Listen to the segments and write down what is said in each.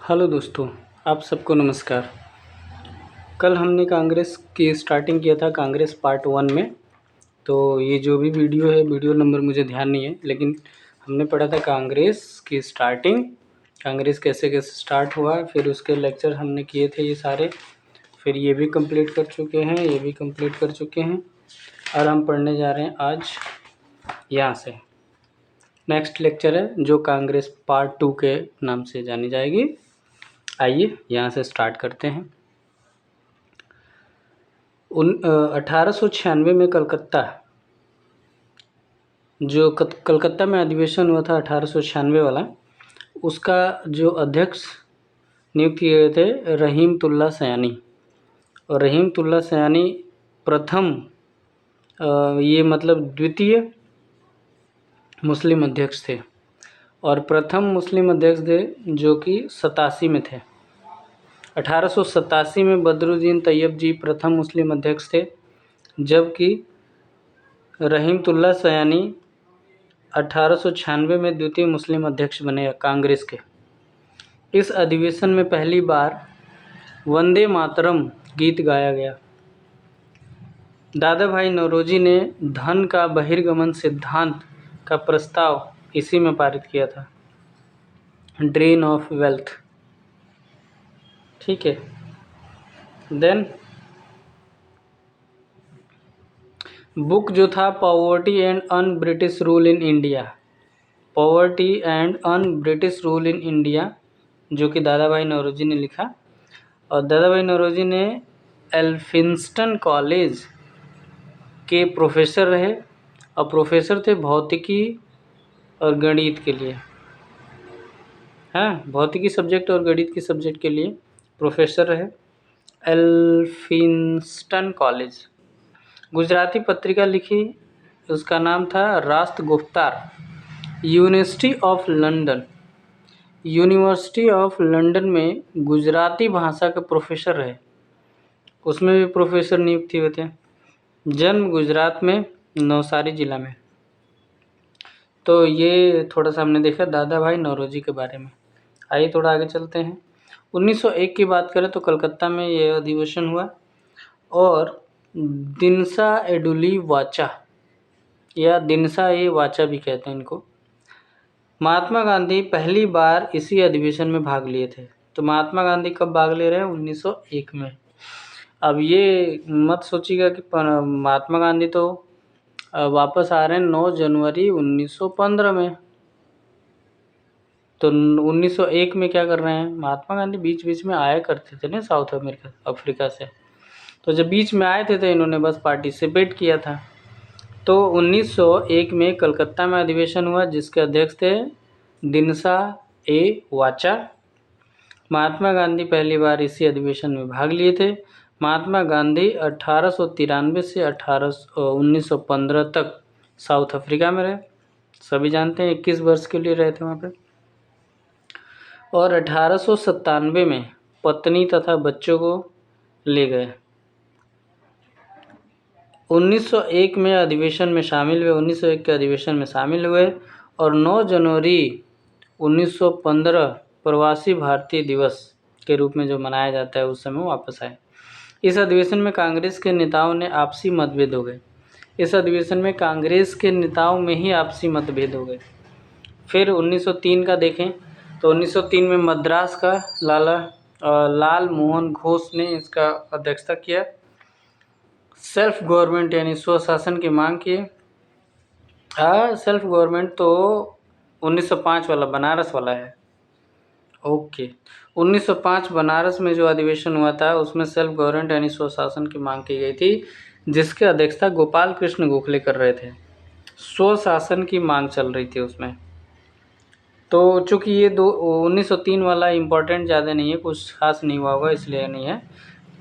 Hello दोस्तों, आप सबको नमस्कार। कल हमने कांग्रेस की स्टार्टिंग किया था कांग्रेस पार्ट 1 में। तो ये जो भी वीडियो है, वीडियो नंबर मुझे ध्यान नहीं है, लेकिन हमने पढ़ा था कांग्रेस की स्टार्टिंग, कांग्रेस कैसे कैसे स्टार्ट हुआ, फिर उसके लेक्चर हमने किए थे ये सारे। फिर ये भी कंप्लीट कर चुके हैं, ये भी कंप्लीट कर चुके हैं, और हम पढ़ने जा रहे हैं आज यहाँ से। नेक्स्ट लेक्चर है जो कांग्रेस पार्ट 2 के नाम से जानी जाएगी। आइए यहाँ से स्टार्ट करते हैं। 1896 में कलकत्ता, जो कलकत्ता में अधिवेशन हुआ था 1896 वाला, उसका जो अध्यक्ष नियुक्त किए गए थे रहीमतुल्ला सयानी। और रहीमतुल्ला सयानी प्रथम ये मतलब द्वितीय मुस्लिम अध्यक्ष थे, और प्रथम मुस्लिम अध्यक्ष थे जो कि 87 में थे। 1887 में बदरुद्दीन तैयब जी प्रथम मुस्लिम अध्यक्ष थे, जबकि रहीमतुल्ला सयानी 1896 में द्वितीय मुस्लिम अध्यक्ष बने कांग्रेस के। इस अधिवेशन में पहली बार वंदे मातरम गीत गाया गया। दादा भाई नौरोजी ने धन का बहिर्गमन सिद्धांत का प्रस्ताव इसी में पारित किया था, ड्रेन ऑफ वेल्थ। ठीक है, देन बुक जो था poverty and un British rule in India, poverty and un British rule in India, जो कि दादा भाई नौरोजी ने लिखा। और दादा भाई नौरोजी ने एल्फिंस्टन कॉलेज के प्रोफेसर रहे, और प्रोफेसर थे भौतिकी और गणित के लिए। हाँ, भौतिकी सब्जेक्ट और गणित की सब्जेक्ट के लिए प्रोफेसर रहे एल्फिंस्टन कॉलेज। गुजराती पत्रिका लिखी, उसका नाम था Rast Goftar. University of London, university of London में गुजराती भाषा के प्रोफेसर रहे, उसमें भी प्रोफेसर नियुक्त हुए थे। जन्म गुजरात में, नवसारी जिला में। तो ये थोड़ा सा हमने देखा दादा भाई नौरोजी के बारे में। आइए थोड़ा आगे चलते हैं। 1901 की बात करें तो कलकत्ता में ये अधिवेशन हुआ, और दिनसा एडुली वाचा या दिनसा ए वाचा भी कहते हैं इनको, महात्मा गांधी पहली बार इसी अधिवेशन में भाग लिए थे। तो महात्मा गांधी कब भाग ले रहे हैं? 1901 में। अब ये मत सोचिएगा कि महात्मा गांधी तो वापस आ रहे हैं 9 जनवरी 1915 में। तो 1901 में क्या कर रहे हैं? महात्मा गांधी बीच बीच में आया करते थे ना साउथ अफ्रीका से। तो जब बीच में आए थे तो इन्होंने बस पार्टिसिपेट किया था। तो 1901 में कलकत्ता में अधिवेशन हुआ, जिसके अध्यक्ष थे दिनसा ए वाचा। महात्मा गांधी पहली बार इसी अधिवेशन में भाग लिए थे। महात्मा गांधी 1893 से 1915 तक साउथ अफ्रीका में रहे। सभी जानते हैं 21 वर्ष के लिए रहे थे वहाँ पे। और 1897 में पत्नी तथा बच्चों को ले गए। 1901 में अधिवेशन में शामिल हुए, 1901 के अधिवेशन में शामिल हुए, और 9 जनवरी 1915 प्रवासी भारतीय दिवस के रूप में जो मनाया जाता है उस समय वापस आए। इस अधिवेशन में कांग्रेस के नेताओं ने आपसी मतभेद हो गए। इस अधिवेशन में कांग्रेस के नेताओं में ही आपसी मतभेद हो गए। फिर 1903 का देखें तो 1903 में मद्रास का लाल मोहन घोष ने इसका अध्यक्षता किया। सेल्फ गवर्नमेंट यानी स्वशासन की मांग की। सेल्फ गवर्नमेंट तो 1905 वाला बनारस वाला है। ओके, 1905 बनारस में जो अधिवेशन हुआ था उसमें सेल्फ गवर्नमेंट यानी स्वशासन की मांग की गई थी, जिसकी अध्यक्षता गोपाल कृष्ण गोखले कर रहे थे। स्वशासन की मांग चल रही थी उसमें। तो चूँकि ये 1903 वाला इम्पोर्टेंट ज़्यादा नहीं है, कुछ खास नहीं हुआ होगा इसलिए नहीं है।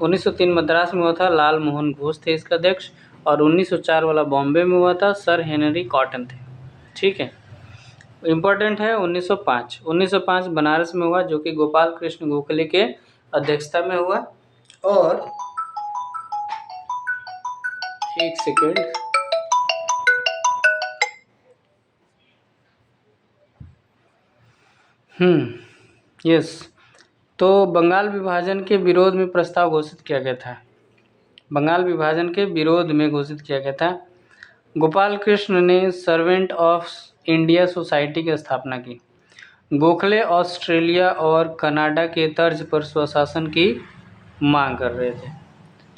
1903 मद्रास में हुआ था, लाल मोहन घोष थे इसका अध्यक्ष, और 1904 वाला बॉम्बे में हुआ था, सर हेनरी कॉटन थे। ठीक है, इम्पोर्टेंट है 1905। 1905 बनारस में हुआ, जो कि गोपाल कृष्ण गोखले के अध्यक्षता में हुआ। और एक सेकेंड, यस, तो बंगाल विभाजन के विरोध में प्रस्ताव घोषित किया गया था। बंगाल विभाजन के विरोध में घोषित किया गया था। गोपाल कृष्ण ने सर्वेंट ऑफ इंडिया सोसाइटी की स्थापना की। गोखले ऑस्ट्रेलिया और कनाडा के तर्ज पर स्वशासन की मांग कर रहे थे।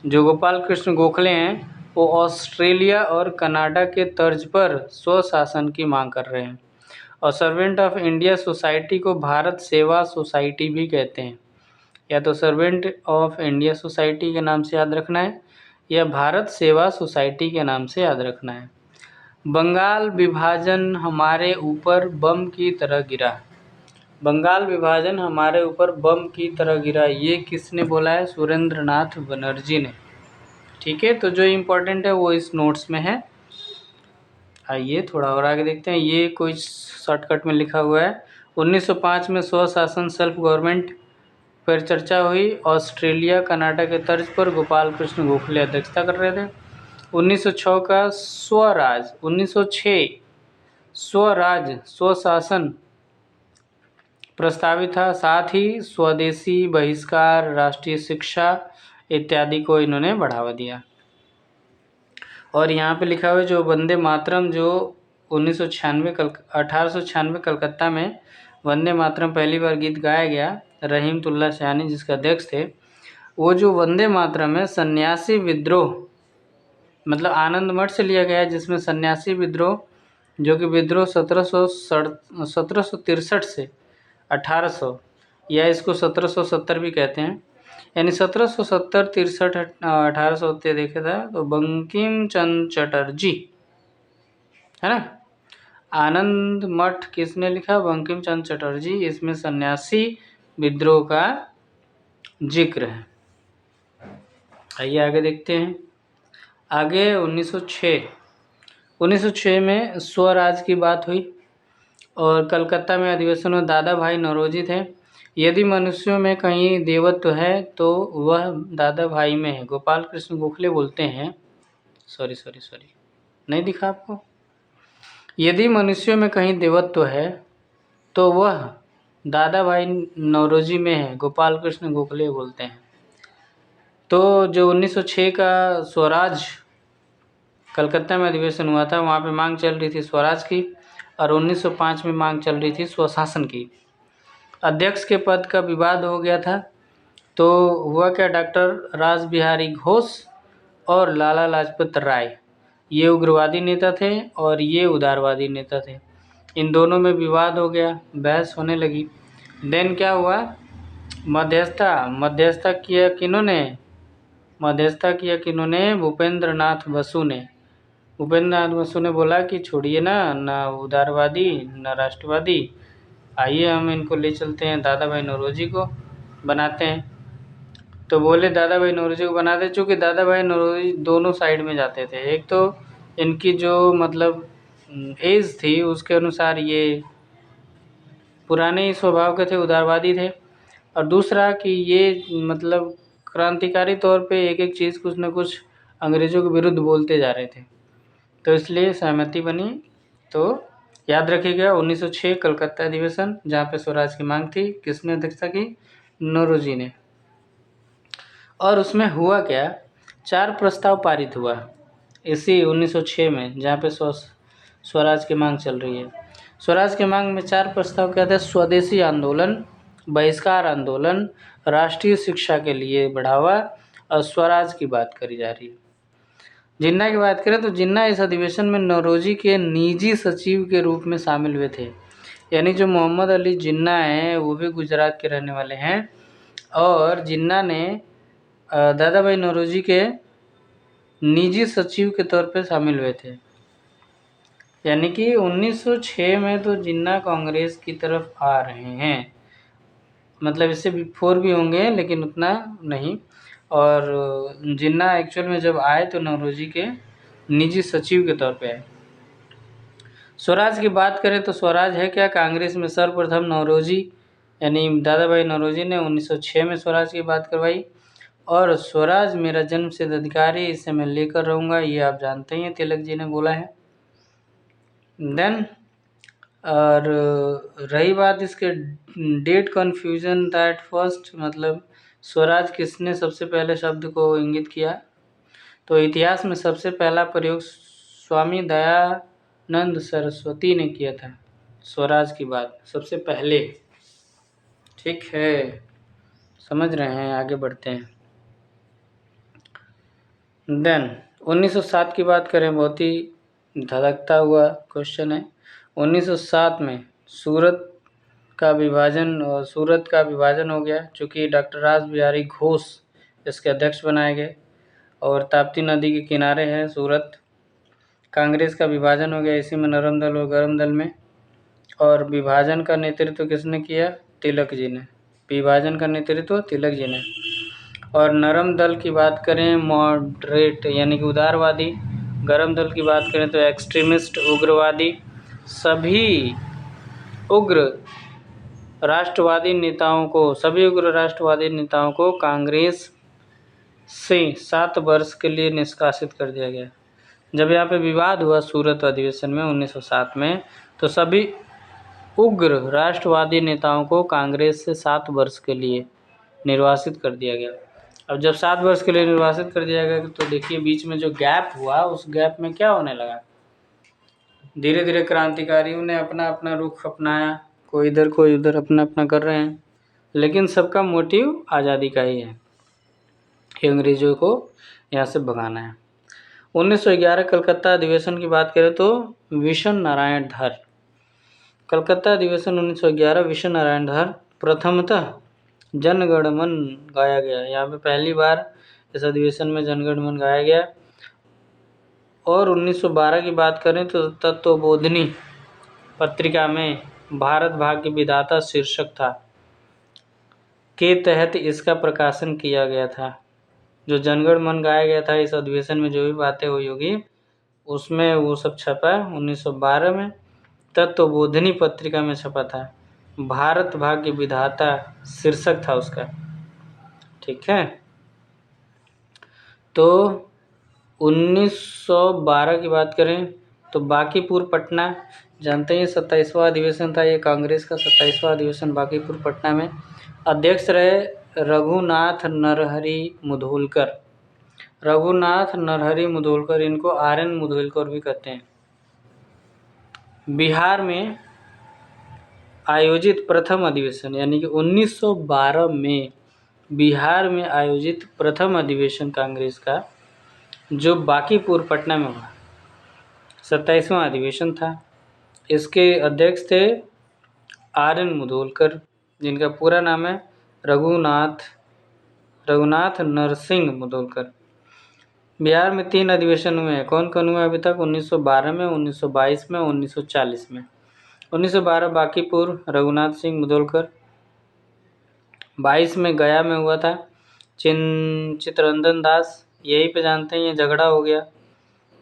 जो गोपाल कृष्ण गोखले हैं वो ऑस्ट्रेलिया और कनाडा के तर्ज पर स्वशासन की मांग कर रहे हैं। और सर्वेंट ऑफ इंडिया सोसाइटी को भारत सेवा सोसाइटी भी कहते हैं। या तो सर्वेंट ऑफ इंडिया सोसाइटी के नाम से याद रखना है या भारत सेवा सोसाइटी के नाम से याद रखना है। बंगाल विभाजन हमारे ऊपर बम की तरह गिरा। बंगाल विभाजन हमारे ऊपर बम की तरह गिरा, ये किसने बोला है? सुरेंद्र नाथ बनर्जी ने। ठीक है, तो जो इम्पोर्टेंट है वो इस नोट्स में है। आइए थोड़ा और आगे देखते हैं। ये कोई शॉर्टकट में लिखा हुआ है। 1905 में स्वशासन सेल्फ गवर्नमेंट पर चर्चा हुई। ऑस्ट्रेलिया कनाडा के तर्ज पर गोपाल कृष्ण गोखले अध्यक्षता कर रहे थे। 1906 का स्वराज, 1906 स्वराज स्वशासन प्रस्तावित था। साथ ही स्वदेशी बहिष्कार, राष्ट्रीय शिक्षा इत्यादि को इन्होंने बढ़ावा दिया। और यहाँ पे लिखा हुआ है जो वंदे मातरम जो 1896 कलकत्ता में वंदे मातरम पहली बार गीत गाया गया, रहीमतुल्लाह सयानी जिसके अध्यक्ष थे, वो जो वंदे मातरम है सन्यासी विद्रोह मतलब आनंद मठ से लिया गया है, जिसमें सन्यासी विद्रोह जो कि विद्रोह 1763 से 1800 या इसको 1770 भी कहते हैं, यानी 1770 63 1800 देखे था तो बंकिम चंद्र चटर्जी है ना। आनंद मठ किसने लिखा? बंकिम चंद्र चटर्जी। इसमें सन्यासी विद्रोह का जिक्र है। आइए आगे देखते हैं। आगे 1906 में स्वराज की बात हुई और कलकत्ता में अधिवेशन में दादा भाई नौरोजी थे। यदि मनुष्यों में कहीं देवत्व है तो वह दादा भाई में है। गोपाल कृष्ण गोखले बोलते हैं, सॉरी नहीं दिखा आपको। यदि मनुष्यों में कहीं देवत्व है तो वह दादा भाई नौरोजी में है, गोपाल कृष्ण गोखले बोलते हैं। तो जो 1906 का स्वराज कलकत्ता में अधिवेशन हुआ था, वहाँ पे मांग चल रही थी स्वराज की, और 1905 में मांग चल रही थी स्वशासन की। अध्यक्ष के पद का विवाद हो गया था। तो हुआ क्या, डॉक्टर रास बिहारी घोष और लाला लाजपत राय ये उग्रवादी नेता थे और ये उदारवादी नेता थे। इन दोनों में विवाद हो गया, बहस होने लगी। देन क्या हुआ, मध्यस्थता किया किन्होंने? मध्यस्थता किया किन्होंने? भूपेंद्र नाथ बसु ने। भूपेंद्र नाथ बसु ने बोला कि छोड़िए ना उदारवादी ना राष्ट्रवादी, आइए हम इनको ले चलते हैं, दादा भाई नौरोजी को बनाते हैं। तो बोले दादा भाई नौरोजी को बनाते, चूँकि दादा भाई नौरोजी दोनों साइड में जाते थे। एक तो इनकी जो मतलब एज थी उसके अनुसार ये पुराने ही स्वभाव के थे, उदारवादी थे, और दूसरा कि ये मतलब क्रांतिकारी तौर पे एक एक चीज़ कुछ न कुछ अंग्रेज़ों के विरुद्ध बोलते जा रहे थे। तो इसलिए सहमति बनी। तो याद रखिएगा 1906 कलकत्ता अधिवेशन, जहाँ पे स्वराज की मांग थी, किसने अध्यक्षता की? नौरोजी ने। और उसमें हुआ क्या, 4 प्रस्ताव पारित हुआ इसी 1906 में, जहाँ पे स्वराज की मांग चल रही है। स्वराज की मांग में 4 प्रस्ताव क्या थे? स्वदेशी आंदोलन, बहिष्कार आंदोलन, राष्ट्रीय शिक्षा के लिए बढ़ावा और स्वराज की बात करी जा रही है। जिन्ना की बात करें तो जिन्ना इस अधिवेशन में नौरोजी के निजी सचिव के रूप में शामिल हुए थे। यानी जो मोहम्मद अली जिन्ना हैं वो भी गुजरात के रहने वाले हैं, और जिन्ना ने दादा भाई नौरोजी के निजी सचिव के तौर पे शामिल हुए थे। यानी कि 1906 में तो जिन्ना कांग्रेस की तरफ आ रहे हैं, मतलब इससे बिफोर भी होंगे लेकिन उतना नहीं। और जिन्ना एक्चुअल में जब आए तो नौरोजी के निजी सचिव के तौर पे आए। स्वराज की बात करें तो स्वराज है क्या? कांग्रेस में सर्वप्रथम नौरोजी यानी दादा भाई नौरोजी ने 1906 में स्वराज की बात करवाई। और स्वराज मेरा जन्मसिद्ध अधिकार है, इसे मैं लेकर रहूँगा, ये आप जानते ही हैं, तिलक जी ने बोला है। देन और रही बात इसके डेट कन्फ्यूजन दैट फर्स्ट, मतलब स्वराज किसने सबसे पहले शब्द को इंगित किया, तो इतिहास में सबसे पहला प्रयोग स्वामी दयानंद सरस्वती ने किया था। स्वराज की बात सबसे पहले, ठीक है, समझ रहे हैं, आगे बढ़ते हैं। देन 1907 की बात करें, बहुत ही धड़कता हुआ क्वेश्चन है। 1907 में सूरत का विभाजन हो गया, चूँकि डॉक्टर रास बिहारी घोष इसके अध्यक्ष बनाए गए, और ताप्ती नदी के किनारे है सूरत। कांग्रेस का विभाजन हो गया इसी में, नरम दल और गरम दल में। और विभाजन का नेतृत्व किसने किया? तिलक जी ने। विभाजन का नेतृत्व तिलक जी ने। और नरम दल की बात करें, मॉडरेट यानी कि उदारवादी। गरम दल की बात करें तो एक्सट्रीमिस्ट, उग्रवादी। सभी उग्र राष्ट्रवादी नेताओं को कांग्रेस से 7 वर्ष के लिए निष्कासित कर दिया गया। जब यहाँ पे विवाद हुआ सूरत अधिवेशन में 1907 में, तो सभी उग्र राष्ट्रवादी नेताओं को कांग्रेस से 7 वर्ष के लिए निर्वासित कर दिया गया। अब जब 7 वर्ष के लिए निर्वासित कर दिया गया, तो देखिए बीच में जो गैप हुआ, उस गैप में क्या होने लगा, धीरे धीरे क्रांतिकारियों ने अपना अपना रुख अपनाया, कोई इधर कोई उधर अपना अपना कर रहे हैं, लेकिन सबका मोटिव आज़ादी का ही है कि अंग्रेजों को यहाँ से भगाना है। 1911 कलकत्ता अधिवेशन की बात करें तो विशन नारायण धर। कलकत्ता अधिवेशन 1911 विशन नारायण धर प्रथमतः जनगण मन गाया गया। यहाँ पे पहली बार इस अधिवेशन में जनगण मन गाया गया। और 1912 की बात करें तो तत्वबोधिनी पत्रिका में भारत भाग्य विधाता शीर्षक था, के तहत इसका प्रकाशन किया गया था। जो जनगण मन गाया गया था इस अधिवेशन में, जो भी बातें हुई होगी उसमें वो सब छपा 1912 में, तत्वबोधिनी पत्रिका में छपा था। भारत भाग्य विधाता शीर्षक था उसका, ठीक है। तो 1912 की बात करें तो बांकीपुर पटना, जानते हैं 27वां अधिवेशन था ये, कांग्रेस का 27वां अधिवेशन बांकीपुर पटना में। अध्यक्ष रहे रघुनाथ नरहरि मुधोलकर। रघुनाथ नरहरि मुधोलकर, इनको RN मुधोलकर भी कहते हैं। बिहार में आयोजित प्रथम अधिवेशन, यानी कि 1912 में बिहार में आयोजित प्रथम अधिवेशन कांग्रेस का, जो बांकीपुर पटना में हुआ, 27वां अधिवेशन था। इसके अध्यक्ष थे RN मुधोलकर, जिनका पूरा नाम है रघुनाथ नरसिंह मुधोलकर। बिहार में 3 अधिवेशन हुए हैं। कौन कौन हुआ अभी तक? 1912 में, 1922 में, 1940 में। 1912 बांकीपुर रघुनाथ सिंह मुधोलकर। 22 में गया में हुआ था चित्तरंजन दास, यहीं पे जानते हैं ये झगड़ा हो गया,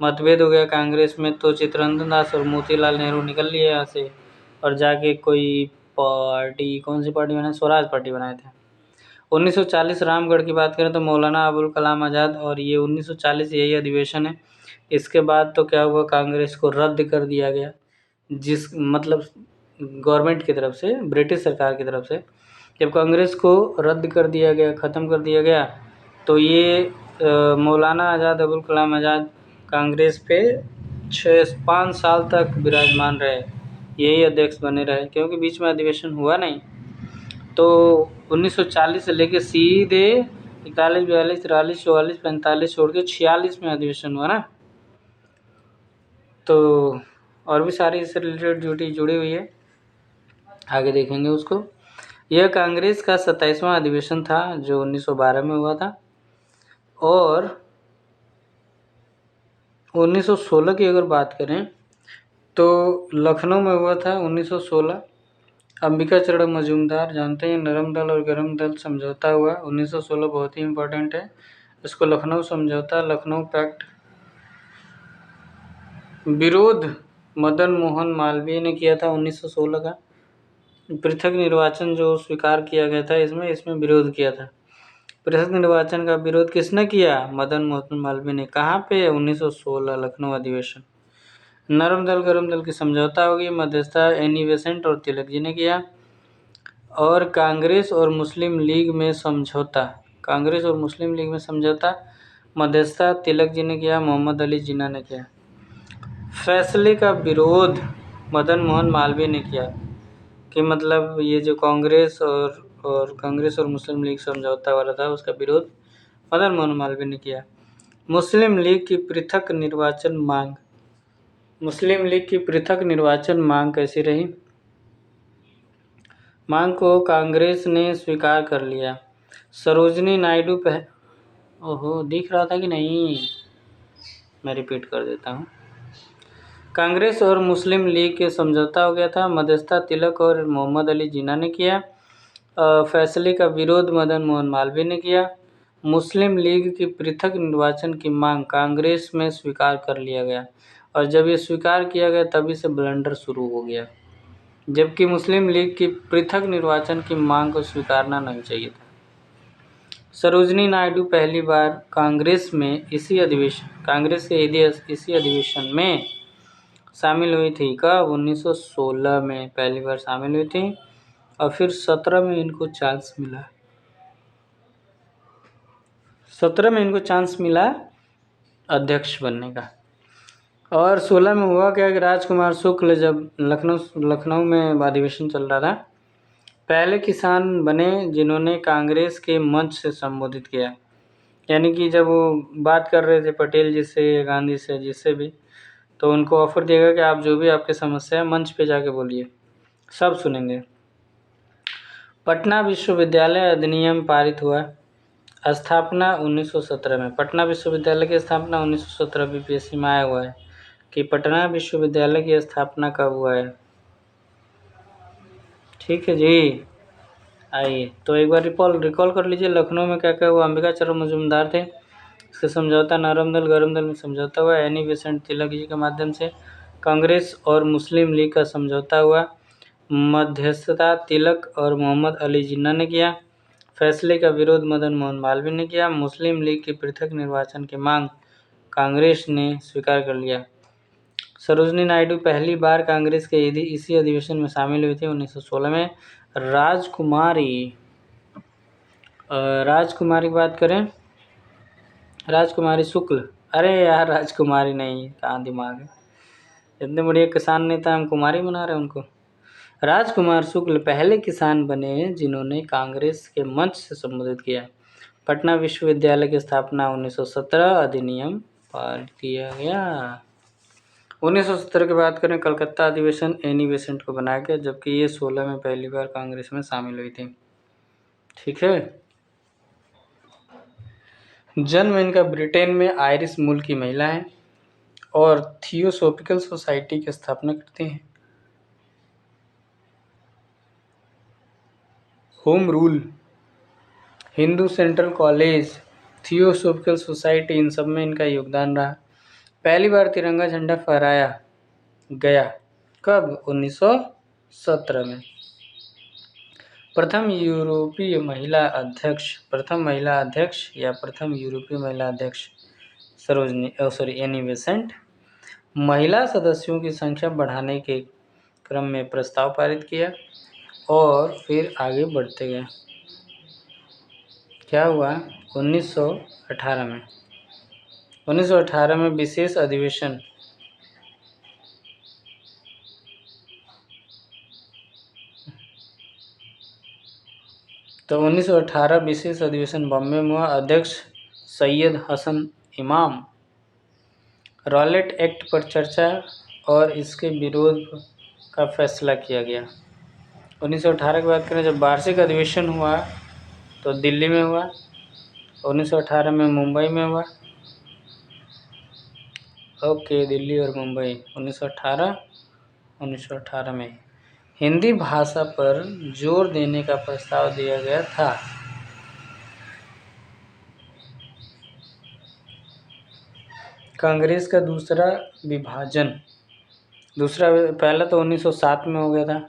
मतभेद हो गया कांग्रेस में, तो चित्तरंजन दास और मोतीलाल नेहरू निकल लिए यहाँ से और जाके कोई पार्टी, कौन सी पार्टी बनाए? स्वराज पार्टी बनाए थे। 1940 रामगढ़ की बात करें तो मौलाना अबुल कलाम आज़ाद, और ये 1940 यही अधिवेशन है। इसके बाद तो क्या हुआ, कांग्रेस को रद्द कर दिया गया, जिस मतलब गवर्नमेंट की तरफ से, ब्रिटिश सरकार की तरफ से। जब कांग्रेस को रद्द कर दिया गया, ख़त्म कर दिया गया, तो ये मौलाना आज़ाद, अबुल कलाम आज़ाद कांग्रेस पे 5 साल तक विराजमान रहे, यही अध्यक्ष बने रहे, क्योंकि बीच में अधिवेशन हुआ नहीं। तो 1940 से लेके सीधे 41, 42, 43, 44, 45 छोड़ के 46 में अधिवेशन हुआ ना। तो और भी सारी इससे रिलेटेड ड्यूटी जुड़ी हुई है, आगे देखेंगे उसको। यह कांग्रेस का 27वां अधिवेशन था जो 1912 में हुआ था। और 1916 की अगर बात करें तो लखनऊ में हुआ था 1916। अंबिका चरण मजूमदार, जानते हैं नरम दल और गरम दल समझौता हुआ 1916, बहुत ही इम्पोर्टेंट है इसको। लखनऊ समझौता, लखनऊ पैक्ट, विरोध मदन मोहन मालवीय ने किया था 1916 का। पृथक निर्वाचन जो स्वीकार किया गया था, इसमें विरोध किया था। पृथक निर्वाचन का विरोध किसने किया? मदन मोहन मालवीय ने। कहाँ पे? 1916 लखनऊ अधिवेशन। नरम दल गरम दल की समझौता होगी, मध्यस्थता एनी बेसेंट और तिलक जी ने किया। और कांग्रेस और मुस्लिम लीग में समझौता, कांग्रेस और मुस्लिम लीग में समझौता, मध्यस्थता तिलक जी ने किया, मोहम्मद अली जिन्ना ने किया। फैसले का विरोध मदन मोहन मालवीय ने किया, कि मतलब ये जो कांग्रेस और मुस्लिम लीग समझौता वाला था उसका विरोध मदन मोहन मालवीय ने किया। मुस्लिम लीग की पृथक निर्वाचन मांग, मुस्लिम लीग की पृथक निर्वाचन मांग कैसी रही? मांग को कांग्रेस ने स्वीकार कर लिया। सरोजनी नायडू ओहो दिख रहा था कि नहीं, मैं रिपीट कर देता हूँ। कांग्रेस और मुस्लिम लीग के समझौता हो गया था, मध्यस्थता तिलक और मोहम्मद अली जिन्ना ने किया। फैसले का विरोध मदन मोहन मालवीय ने किया। मुस्लिम लीग की पृथक निर्वाचन की मांग कांग्रेस में स्वीकार कर लिया गया, और जब ये स्वीकार किया गया तभी से ब्लंडर शुरू हो गया, जबकि मुस्लिम लीग की पृथक निर्वाचन की मांग को स्वीकारना नहीं चाहिए था। सरोजनी नायडू पहली बार कांग्रेस के इसी अधिवेशन में शामिल हुई थी। कब? 1916 में पहली बार शामिल हुई थी, और फिर 17 में इनको चांस मिला। 17 में इनको चांस मिला अध्यक्ष बनने का। और 16 में हुआ क्या कि राजकुमार शुक्ल जब लखनऊ में अधिवेशन चल रहा था, पहले किसान बने जिन्होंने कांग्रेस के मंच से संबोधित किया। यानी कि जब वो बात कर रहे थे पटेल जी से, गांधी से, जिससे भी, तो उनको ऑफर दिया गया कि आप जो भी आपकी समस्या है मंच पे जाके बोलिए, सब सुनेंगे। पटना विश्वविद्यालय अधिनियम पारित हुआ। स्थापना 1917 में। पटना विश्वविद्यालय की स्थापना 1917 बीपीएससी में आया हुआ है कि पटना विश्वविद्यालय की स्थापना कब हुआ है। ठीक है जी, आइए तो एक बार रिकॉल कर लीजिए, लखनऊ में क्या क्या हुआ। अंबिका चरण मजूमदार थे, इससे समझौता नरम दल गरम दल में समझौता हुआ। एनी बेसेंट तिलक जी के माध्यम से कांग्रेस और मुस्लिम लीग का समझौता हुआ। मध्यस्थता तिलक और मोहम्मद अली जिन्ना ने किया। फैसले का विरोध मदन मोहन मालवीय ने किया। मुस्लिम लीग की पृथक निर्वाचन की मांग कांग्रेस ने स्वीकार कर लिया। सरोजनी नायडू पहली बार कांग्रेस के इसी अधिवेशन में शामिल हुई थी 1916 में। राजकुमारी की बात करें, राजकुमारी शुक्ल, अरे यार राजकुमारी नहीं, कहाँ दिमाग है, इतने बढ़िया किसान नेता हम कुमारी बना रहे हैं उनको। राजकुमार शुक्ल पहले किसान बने जिन्होंने कांग्रेस के मंच से संबोधित किया। पटना विश्वविद्यालय की स्थापना 1917 अधिनियम पारित किया गया। 1970 की बात करें, कलकत्ता अधिवेशन एनी बेसेंट को बनाया गया, जबकि ये 16 में पहली बार कांग्रेस में शामिल हुई थी। ठीक है। जन्म इनका ब्रिटेन में आयरिश मूल की महिला है और थियोसॉफिकल सोसाइटी की स्थापना करती हैं। Home rule, Hindu central college, theosophical society, इन सब में इनका योगदान रहा। पहली बार तिरंगा झंडा फहराया गया कब? 1917 में। प्रथम यूरोपीय महिला अध्यक्ष या प्रथम यूरोपीय महिला अध्यक्ष एनी बेसेंट। महिला सदस्यों की संख्या बढ़ाने के क्रम में प्रस्ताव पारित किया और फिर आगे बढ़ते गए। क्या हुआ? 1918 में विशेष अधिवेशन, तो 1918 विशेष अधिवेशन बॉम्बे में हुआ। अध्यक्ष सैयद हसन इमाम। रॉलेट एक्ट पर चर्चा और इसके विरोध का फैसला किया गया। 1918 की बात करें, जब वार्षिक अधिवेशन हुआ तो दिल्ली में हुआ। 1918 में मुंबई में हुआ। ओके, दिल्ली और मुंबई 1918 में हिंदी भाषा पर जोर देने का प्रस्ताव दिया गया था। कांग्रेस का दूसरा विभाजन, पहला तो 1907 में हो गया था,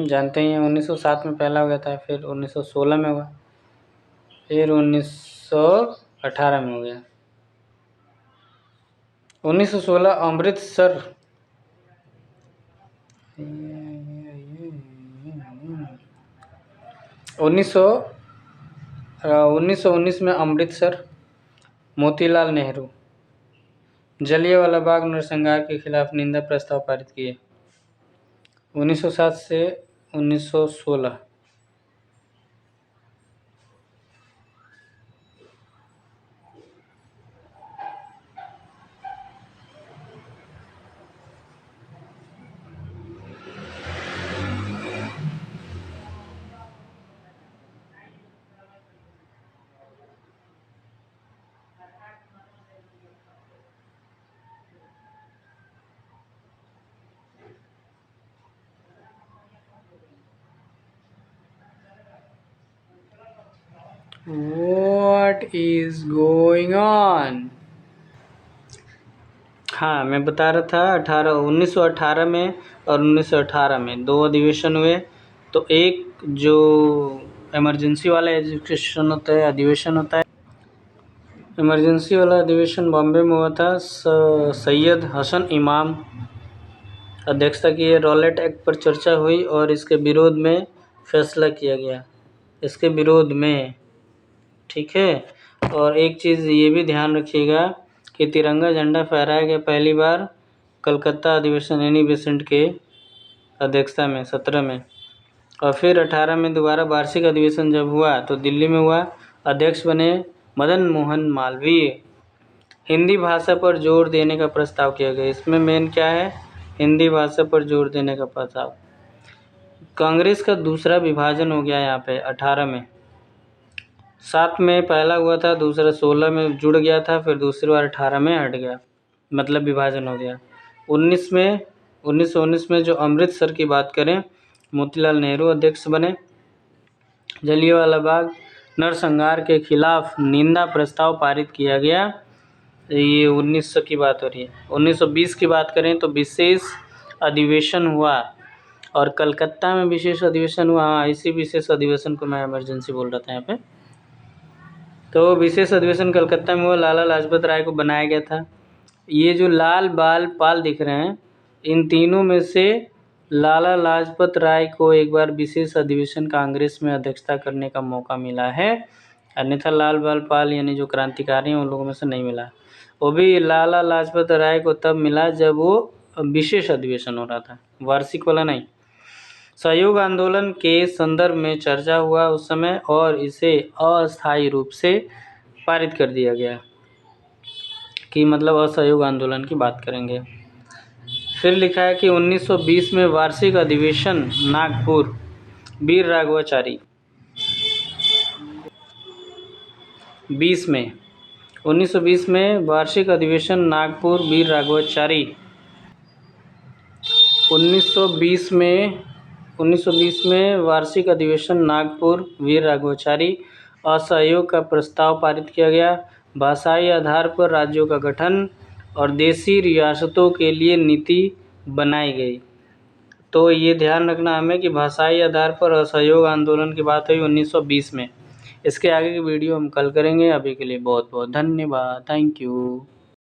जानते ही हैं। 1907 में पहला हो गया था, फिर 1916 में हुआ, फिर 1918 में हो गया। 1916 अमृतसर 1919 में अमृतसर, मोतीलाल नेहरू जलियांवाला बाग नरसंहार के खिलाफ निंदा प्रस्ताव पारित किए। 1907 से 1916। What is going on? हाँ, मैं बता रहा था 1918 में और 1918 में 2 अधिवेशन हुए। तो एक जो इमरजेंसी वाला एजुकेशन होता है, अधिवेशन होता है, इमरजेंसी वाला अधिवेशन बॉम्बे में हुआ था। सैयद हसन इमाम अध्यक्षता की। रॉलेट एक्ट पर चर्चा हुई और इसके विरोध में फैसला किया गया, इसके विरोध में, ठीक है। और एक चीज़ ये भी ध्यान रखिएगा कि तिरंगा झंडा फहराया गया पहली बार कलकत्ता अधिवेशन एनी बेसेंट के अध्यक्षता में 17 में, और फिर 18 में दोबारा वार्षिक अधिवेशन जब हुआ तो दिल्ली में हुआ। अध्यक्ष बने मदन मोहन मालवीय। हिंदी भाषा पर जोर देने का प्रस्ताव किया गया। इसमें मेन क्या है, हिंदी भाषा पर जोर देने का प्रस्ताव। कांग्रेस का दूसरा विभाजन हो गया यहाँ पे 18 में। 7 में पहला हुआ था, दूसरा 16 में जुड़ गया था, फिर दूसरी बार 18 में हट गया, मतलब विभाजन हो गया। 1919 में जो अमृतसर की बात करें, मोतीलाल नेहरू अध्यक्ष बने। जलियांवाला बाग नरसंहार के खिलाफ निंदा प्रस्ताव पारित किया गया। ये 1900 की बात हो रही है। 1920 की बात करें तो विशेष अधिवेशन हुआ और कलकत्ता में विशेष अधिवेशन हुआ। हाँ, इसी विशेष अधिवेशन को मैं इमरजेंसी बोल रहा था यहाँ पे। तो विशेष अधिवेशन कलकत्ता में हुआ, लाला लाजपत राय को बनाया गया था। ये जो लाल बाल पाल दिख रहे हैं, इन तीनों में से लाला लाजपत राय को एक बार विशेष अधिवेशन कांग्रेस में अध्यक्षता करने का मौका मिला है, अन्यथा लाल बाल पाल यानी जो क्रांतिकारी हैं उन लोगों में से नहीं मिला। वो भी लाला लाजपत राय को तब मिला जब वो विशेष अधिवेशन हो रहा था, वार्षिक वाला नहीं। सहयोग आंदोलन के संदर्भ में चर्चा हुआ उस समय और इसे अस्थायी रूप से पारित कर दिया गया कि मतलब असहयोग आंदोलन की बात करेंगे। फिर लिखा है कि 1920 में वार्षिक अधिवेशन नागपुर, वीर राघवाचारी। 1920 में वार्षिक अधिवेशन नागपुर, वीर राघवाचारी। 1920 में वार्षिक अधिवेशन नागपुर, वीर राघवाचारी। असहयोग का प्रस्ताव पारित किया गया। भाषाई आधार पर राज्यों का गठन और देशी रियासतों के लिए नीति बनाई गई। तो ये ध्यान रखना हमें कि भाषाई आधार पर असहयोग आंदोलन की बात हुई 1920 में। इसके आगे की वीडियो हम कल करेंगे। अभी के लिए बहुत बहुत धन्यवाद। Thank you.